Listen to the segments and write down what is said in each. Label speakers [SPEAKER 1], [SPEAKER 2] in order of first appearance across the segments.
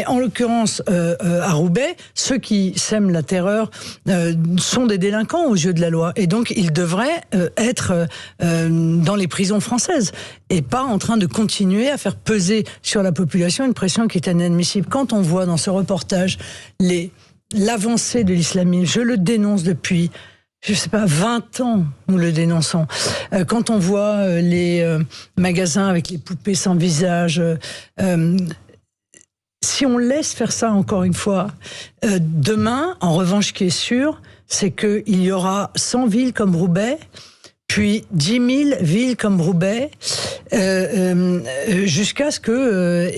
[SPEAKER 1] En l'occurrence, à Roubaix, ceux qui sèment la terreur sont des délinquants aux yeux de la loi. Et donc, ils devraient être dans les prisons françaises et pas en train de continuer à faire peser sur la population une pression qui est inadmissible. Quand on voit dans ce reportage l'avancée de l'islamisme, je le dénonce depuis... 20 ans, nous le dénonçons. Quand on voit les magasins avec les poupées sans visage, si on laisse faire ça encore une fois, demain, en revanche, ce qui est sûr, c'est qu'il y aura 100 villes comme Roubaix, puis 10 000 villes comme Roubaix, jusqu'à ce que,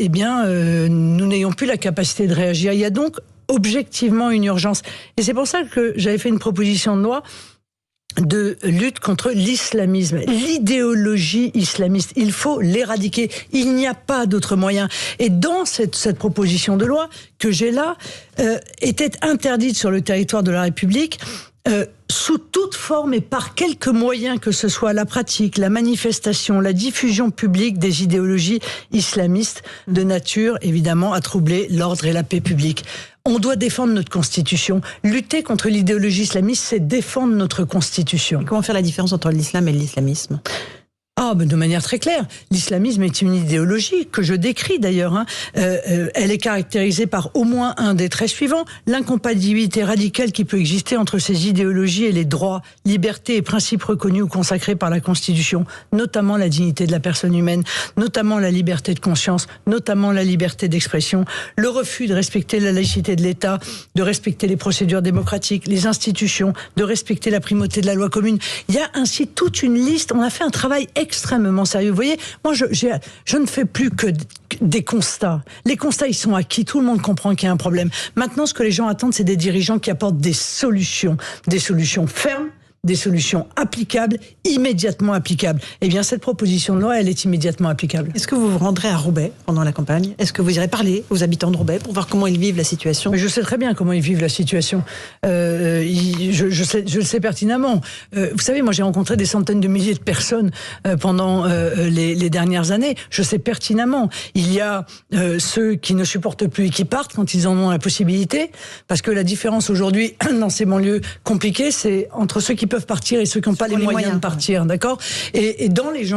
[SPEAKER 1] nous n'ayons plus la capacité de réagir. Il y a donc objectivement une urgence. Et c'est pour ça que j'avais fait une proposition de loi de lutte contre l'islamisme, l'idéologie islamiste. Il faut l'éradiquer. Il n'y a pas d'autre moyen. Et dans cette proposition de loi que j'ai là, était interdite sur le territoire de la République, sous toute forme et par quelque moyen que ce soit, la pratique, la manifestation, la diffusion publique des idéologies islamistes de nature, évidemment, à troubler l'ordre et la paix publique. On doit défendre notre Constitution. Lutter contre l'idéologie islamiste, c'est défendre notre Constitution.
[SPEAKER 2] Et comment faire la différence entre l'islam et l'islamisme ?
[SPEAKER 1] De manière très claire. L'islamisme est une idéologie que je décris d'ailleurs. Elle est caractérisée par au moins un des traits suivants: l'incompatibilité radicale qui peut exister entre ces idéologies et les droits, libertés et principes reconnus ou consacrés par la Constitution, notamment la dignité de la personne humaine, notamment la liberté de conscience, notamment la liberté d'expression, le refus de respecter la laïcité de l'État, de respecter les procédures démocratiques, les institutions, de respecter la primauté de la loi commune. Il y a ainsi toute une liste. On a fait un travail extrêmement sérieux. Vous voyez, moi, je ne fais plus que des constats. Les constats, ils sont acquis. Tout le monde comprend qu'il y a un problème. Maintenant, ce que les gens attendent, c'est des dirigeants qui apportent des solutions fermes, des solutions applicables, immédiatement applicables. Eh bien, cette proposition de loi, elle est immédiatement applicable.
[SPEAKER 2] Est-ce que vous vous rendrez à Roubaix pendant la campagne ? Est-ce que vous irez parler aux habitants de Roubaix pour voir comment ils vivent la situation ?
[SPEAKER 1] Mais je sais très bien comment ils vivent la situation. Je le sais pertinemment. Vous savez, moi, j'ai rencontré des centaines de milliers de personnes pendant les dernières années. Je sais pertinemment. Il y a ceux qui ne supportent plus et qui partent quand ils en ont la possibilité, parce que la différence aujourd'hui dans ces banlieues compliquées, c'est entre ceux qui peuvent partir et ceux qui n'ont pas les moyens de partir, d'accord ? Et dans les gens